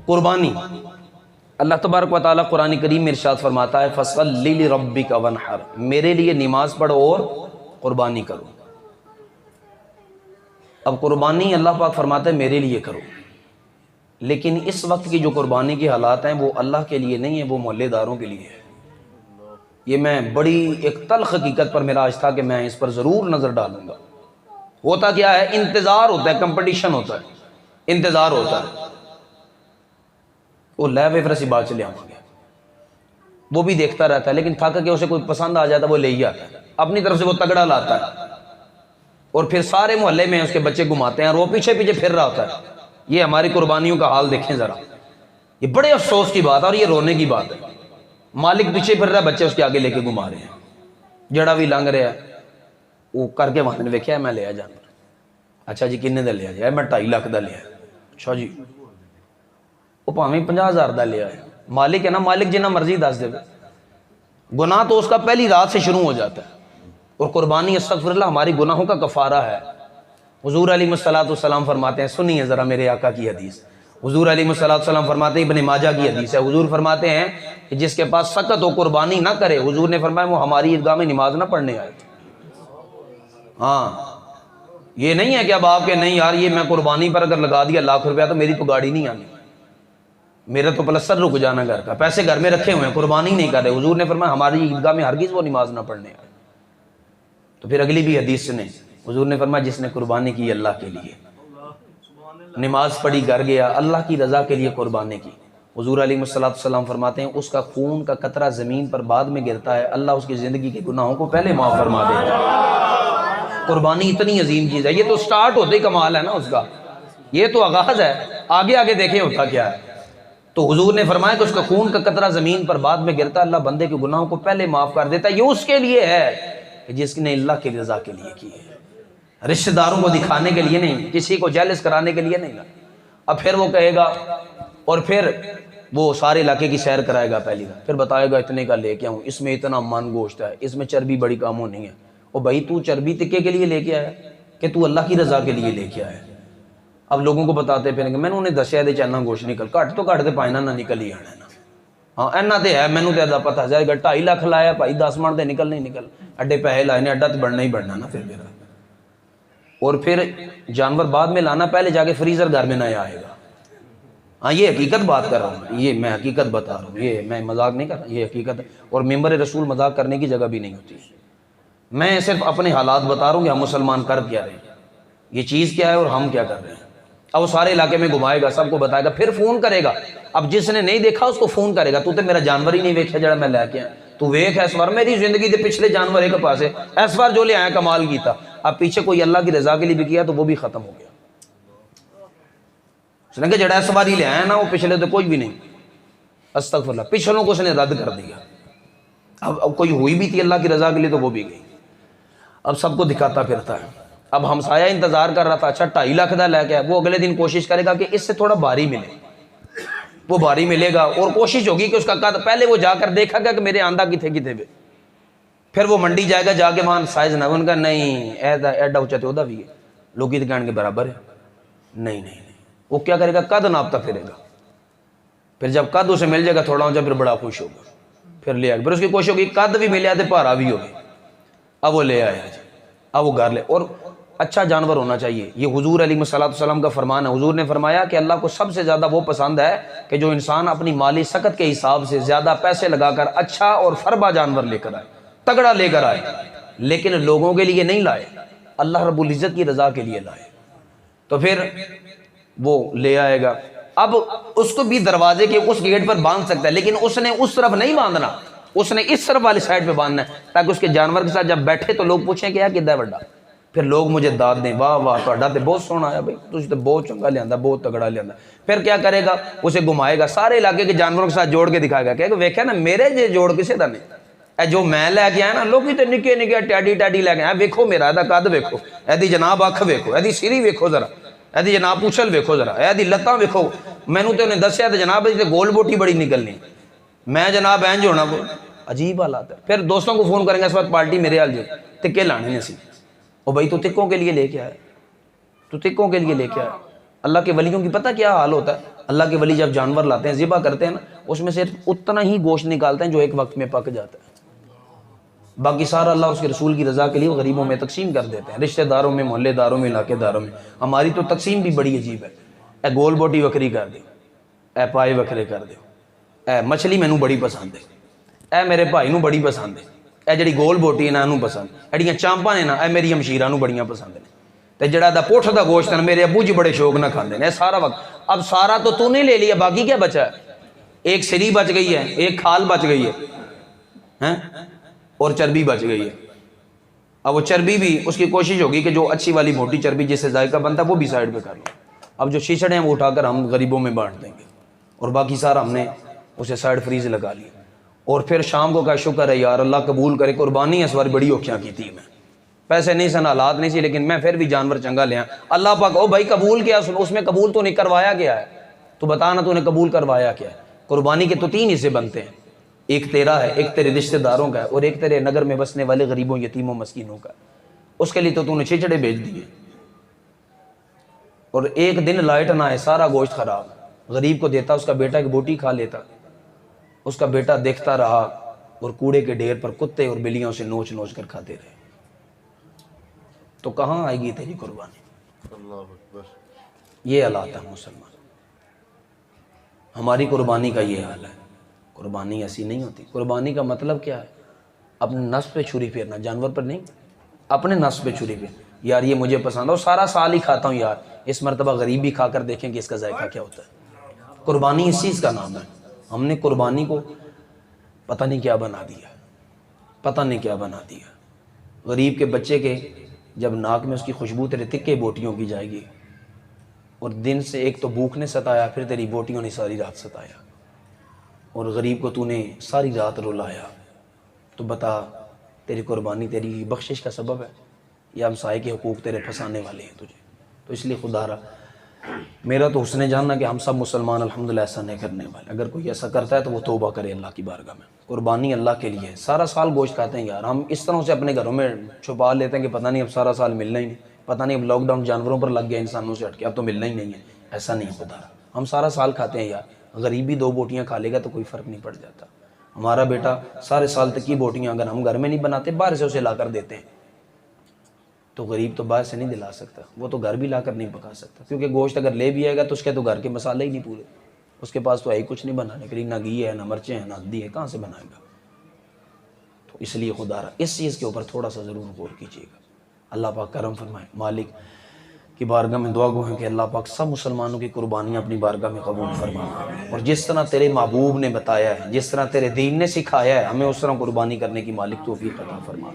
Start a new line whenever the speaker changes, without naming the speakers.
कुर्बानी। अल्लाह तबारक व तआला कुरान करीम में इरशाद फरमाता है फसल्लि लिरब्बिका वनहर, मेरे लिए नमाज पढ़ो और कुर्बानी करो। अब कुर्बानी अल्लाह पाक फरमाता है मेरे लिए करो, लेकिन इस वक्त की जो कुर्बानी के हालात हैं वो अल्लाह के लिए नहीं है, वो मोहल्लेदारों के लिए है। ये मैं बड़ी एक तल्ख हकीकत पर मेरा आज था कि मैं इस पर ज़रूर नज़र डालूंगा। होता क्या है, इंतज़ार होता है, कंपटीशन होता है, इंतज़ार होता है। वो लै वे फिर असी बाद चले आवांगे, वो भी देखता रहता है, लेकिन थक के उसे कोई पसंद आ जाता है वो ले ही आता है, अपनी तरफ से वो तगड़ा लाता है और फिर सारे मोहल्ले में उसके बच्चे घुमाते हैं और वो पीछे पीछे फिर रहा होता है। ये हमारी कुर्बानियों का हाल देखें ज़रा, ये बड़े अफसोस की बात है और ये रोने की बात है। मालिक पीछे फिर रहा है, बच्चे उसके आगे लेके घुमा रहे हैं, जड़ा भी लंघ रहा है वो करके वहां ने वेख्या मैं लिया जानवर। अच्छा जी किन्ने का लिया जाए, मैं 2.5 लाख का लिया। अच्छा जी, वो भावें 50,000 का लिया है, मालिक है ना, मालिक जिन्ना मर्जी दस दे, गुनाह तो उसका पहली रात से शुरू हो जाता है। और कुर्बानी अस्तगफिरुल्लाह हमारी गुनाहों का कफारा है। हुजूर अलैहिस्सलाम फरमाते हैं, सुनिए ज़रा मेरे आका की हदीस। हुजूर अलैहिस्सलाम फरमाते हैं, इब्ने माजा की हदीस है, हुजूर फरमाते हैं कि जिसके पास सकत हो कुर्बानी ना करे, हुजूर ने फरमाया वो हमारी ईदगाह में नमाज ना पढ़ने आए। हाँ, ये नहीं है कि अब आपके नहीं यार ये मैं कुर्बानी पर अगर लगा दिया लाख रुपया तो मेरी तो गाड़ी नहीं आनी, मेरा तो प्लस्तर रुक जाना, घर का पैसे घर में रखे हुए हैं, कुर्बानी नहीं कर रहे। हुजूर ने फरमाया हमारी ईदगाह में हरगिज़ वो नमाज ना पढ़ने आए। तो फिर अगली भी हदीस सुने, हुजूर ने फरमाया जिसने कुर्बानी की अल्लाह के लिए, नमाज पढ़ी घर गया, अल्लाह की रज़ा के लिए कुर्बानी की, हुजूर अलैहिस्सलाम फरमाते हैं उसका खून का कतरा ज़मीन पर बाद में गिरता है, अल्लाह उसकी ज़िंदगी के गुनाहों को पहले माफ़ फरमा देगा। कुर्बानी इतनी अजीम चीज़ है, ये तो स्टार्ट होते ही कमाल है ना उसका, ये तो आगाज़ है, आगे आगे देखें होता क्या है। तो हुजूर ने फरमाया कि उसका खून का कतरा ज़मीन पर बाद में गिरता है, अल्लाह बंदे के गुनाहों को पहले माफ़ कर देता है। ये उसके लिए है जिसने अल्लाह की रज़ा के लिए की है, रिश्तेदारों को दिखाने के लिए नहीं, किसी को जेलस कराने के लिए नहीं। अब फिर वो कहेगा और फिर वो सारे इलाके की सैर कराएगा पहली बार, फिर बताएगा इतने का लेके आऊँ, इसमें इतना मन गोश्त है, इसमें चर्बी बड़ी काम होनी है। और भाई तू चर्बी तिक्के के लिए लेके आया कि तू अल्लाह की रज़ा के लिए लेके आया। अब लोगों को बताते फिर मैंने उन्हें दसिया दे चैना गोश्त निकल घट तो घट तो पाइना ना निकल ही आना ना। हाँ इन्ना तो है, मैनू तो पता जाएगा 2.5 लाख लाया भाई 10 मन तो निकल नहीं निकल, अड्डे पैसे लाए ने, अड्डा तो बनना ही बनना ना फिर मेरा। और फिर जानवर बाद में लाना, पहले जाके फ्रीजर घर में नया आएगा। हाँ ये हकीकत बात कर रहा हूँ, ये मैं हकीकत बता रहा हूँ, ये मैं मजाक नहीं कर रहा, ये हकीकत है। और मेंबर रसूल मजाक करने की जगह भी नहीं होती, मैं सिर्फ अपने हालात बता रहा हूँ कि हम मुसलमान कर क्या रहे हैं, ये चीज़ क्या है और हम क्या कर रहे हैं। अब वो सारे इलाके में घुमाएगा, सबको बताएगा, फिर फ़ोन करेगा। अब जिसने नहीं देखा उसको फ़ोन करेगा, तू तो मेरा जानवर ही नहीं वेख्या जरा मैं लैके आया, तू वेख इस बार मेरी जिंदगी के पिछले जानवर एक पास है, इस बार जो ले आया कमाल की था। अब पीछे कोई अल्लाह की रज़ा के लिए भी किया तो वो भी ख़त्म हो गया। उसने कहा जड़ा इस बार ही ले आया ना वो पिछले तो कोई भी नहीं, अस्तगफुरुल्लाह, पिछलों को उसने रद्द कर दिया। अब कोई हुई भी थी अल्लाह की रज़ा के लिए तो वो भी गई। अब सबको दिखाता फिरता है। अब हमसाया इंतजार कर रहा था, अच्छा 2.5 लाख का लेके आया, वो अगले दिन कोशिश करेगा कि इससे थोड़ा भारी मिले, वो भारी मिलेगा और कोशिश होगी कि उसका कद, पहले वो जाकर देखेगा कि मेरे आंदा किथे किथे पे, फिर वो मंडी जाएगा, जाके वहां साइज ना उनका नहीं एडा उच्चा तो भी है, लोग कहने के बराबर है, नहीं नहीं नहीं, वो क्या करेगा कद नापता फिरेगा, फिर जब कद उसे मिल जाएगा थोड़ा ऊंचा फिर बड़ा खुश होगा, फिर ले आएगा, फिर उसकी कोशिश होगी कद भी मिले तो भारा भी होगी, अब वो ले आया, अब वो घर ले। और अच्छा जानवर होना चाहिए, ये हुजूर अलैहिस्सलाम का फरमान है। हुजूर ने फरमाया कि अल्लाह को सबसे ज़्यादा वो पसंद है कि जो इंसान अपनी माली सकत के हिसाब से ज़्यादा पैसे लगाकर अच्छा और फरबा जानवर लेकर आए, तगड़ा लेकर आए, लेकिन लोगों के लिए नहीं लाए, अल्लाह रब्बुल इज़्ज़त की रज़ा के लिए लाए। तो फिर वो ले आएगा, अब उसको भी दरवाजे के उस गेट पर बांध सकता है, लेकिन उसने उस तरफ नहीं बांधना, उसने इस तरफ वाली साइड पे बांधना है, ताकि उसके जानवर के साथ जब बैठे तो लोग पूछें कि यार कितना बड़ा, फिर लोग मुझे दाद दें, वाह वाह तुहाडा ते बहुत सोहना आया भाई, तुसीं तो बहुत चंगा लिया, बहुत तगड़ा लिया। फिर क्या करेगा, उसे घुमाएगा, सारे इलाके के जानवरों के साथ जोड़ के दिखाएगा, कहेगा वेख्या ना मेरे जे जोड़ किसी का नहीं, जो मैं लैके आया ना लोग तो निक्के निक्के टैडी टैडी लैके आया, वेखो मेरा एदा कद वेखो, एदी जनाब अख वेखो, एदी सिरी वेखो जरा, एदी जनाब पूछल वेखो जरा, एदी लत्तां वेखो, मैनू तो उन्हें दसिया तो जनाब एदी गोल बोटी बड़ी निकलनी, मैं जनाब इंज होना, अजीब हालात है। फिर दोस्तों को फोन करेंगे इस वक्त पार्टी मेरे हाल जो टिक्के लाने ने सी, ओ भाई तू टिक्कों के लिए लेके आया, तू टिक्कों के लिए लेके आया। अल्लाह के वलियों की पता क्या हाल होता है, अल्लाह के वली जब जानवर लाते हैं, ज़िबा करते हैं ना, उसमें से उतना ही गोश्त निकालते हैं जो एक वक्त में पक जाता है, बाकी सारा अल्लाह उसके रसूल की रज़ा के लिए गरीबों में तकसीम कर देते हैं, रिश्तेदारों में, मोहल्लेदारों में, इलाकेदारों में। हमारी तो तकसीम भी बड़ी अजीब है। ए गोल बोटी वक्री कर दे, ए पाए वक्रे कर दो, ए मछली मैनू बड़ी पसंद है, ए मेरे भाई नू बड़ी पसंद है, ए जड़ी गोल बोटी है ना नू पसंद, एडियां चांपा ने ना ए मेरी मशीरा नू बड़ियां पसंद ने, ते जड़ा दा पुठ दा गोश्त है मेरे अबू जी बड़े शौक ना खाते हैं सारा वक्त। अब सारा तो तूने ले लिया, बाकी क्या बचा है? एक सिरी बच गई है, एक खाल बच गई है, हैं, और चर्बी बच गई है। अब वो चर्बी भी उसकी कोशिश होगी कि जो अच्छी वाली मोटी चर्बी जिससे जायका बनता है वो भी साइड पे कर लो। अब जो छीछड़े हैं वो उठाकर हम गरीबों में बांट देंगे, और बाकी सारा हमने उसे साइड फ्रीज लगा लिया। और फिर शाम को कहा शुक्र है यार, अल्लाह कबूल करे, कुर्बानी इस बार बड़ी औखियाँ की थी, मैं पैसे नहीं सन, हालात नहीं सी, लेकिन मैं फिर भी जानवर चंगा लिया। अल्लाह पाक, ओ भाई कबूल किया, उसमें कबूल तो नहीं करवाया गया है, तो बता ना तूने कबूल करवाया क्या है? कुर्बानी के तो 3 हिस्से बनते हैं, एक तेरा है, एक तेरे रिश्तेदारों का है, और एक तेरे नगर में बसने वाले गरीबों, यतीमों, मस्कीनों का। उसके लिए तो तूने छिचड़े भेज दिए, और एक दिन लाइट ना आए सारा गोश्त खराब। गरीब को देता, उसका बेटा एक बोटी खा लेता, उसका बेटा देखता रहा, और कूड़े के ढेर पर कुत्ते और बिल्लियां उसे नोच नोच कर खाते रहे। तो कहाँ आएगी तेरी कुर्बानी? अल्लाह अकबर। ये हालात है मुसलमान, हमारी कुर्बानी का ये हाल है। कुर्बानी ऐसी नहीं होती। कुर्बानी का मतलब क्या है? अपने नफ्स पे छुरी फेरना, जानवर पर नहीं, अपने नफ्स पे छुरी फेर। यार ये मुझे पसंद है और सारा साल ही खाता हूँ यार, इस मरतबा गरीब भी खाकर देखें कि इसका जायका क्या होता है। कुर्बानी इस चीज़ का नाम है। हमने कुर्बानी को पता नहीं क्या बना दिया, पता नहीं क्या बना दिया। गरीब के बच्चे के जब नाक में उसकी खुशबू तेरे तिक्के बोटियों की जाएगी, और दिन से एक तो भूख ने सताया, फिर तेरी बोटियों ने सारी रात सताया, और गरीब को तूने सारी रात रुलाया, तो बता तेरी कुर्बानी तेरी बख्शिश का सबब है या हमसाये के हुकूक तेरे फंसाने वाले हैं तुझे? तो इसलिए खुदारा मेरा तो हुस्ने जानना कि हम सब मुसलमान अल्हम्दुलिल्लाह ऐसा नहीं करने वाले। अगर कोई ऐसा करता है तो वो तौबा करे अल्लाह की बारगाह में। कुर्बानी अल्लाह के लिए है। सारा साल गोश्त खाते हैं यार, हम इस तरह से अपने घरों में छुपा लेते हैं कि पता नहीं अब सारा साल मिलना ही नहीं, पता नहीं अब लॉकडाउन जानवरों पर लग गया, इंसानों से हटके अब तो मिलना ही नहीं है। ऐसा नहीं है खुदारा, हम सारा साल खाते हैं यार। गरीब भी 2 बोटियाँ खा लेगा तो कोई फ़र्क नहीं पड़ जाता। हमारा बेटा सारे साल तक की बोटियाँ अगर हम घर में नहीं बनाते, बाहर से उसे ला कर देते हैं, तो गरीब तो बाहर से नहीं दिला सकता, वो तो घर भी लाकर नहीं पका सकता, क्योंकि गोश्त अगर ले भी आएगा तो उसके तो घर के मसाले ही नहीं पूरे, उसके पास तो है ही कुछ नहीं बनाने के लिए, ना घी है, ना मिर्चें हैं, ना हल्दी है, कहाँ से बनाएगा? तो इसलिए खुदारा इस चीज़ के ऊपर थोड़ा सा ज़रूर गौर कीजिएगा। अल्लाह पाक करम फरमाए। मालिक की बारगाह में दुआ गो है कि अल्लाह पाक सब मुसलमानों की कुर्बानियाँ अपनी बारगाह में कबूल फरमा, और जिस तरह तेरे महबूब ने बताया है, जिस तरह तेरे दीन ने सिखाया है, हमें उस तरह कुर्बानी करने की मालिक तौफीक अता फरमा।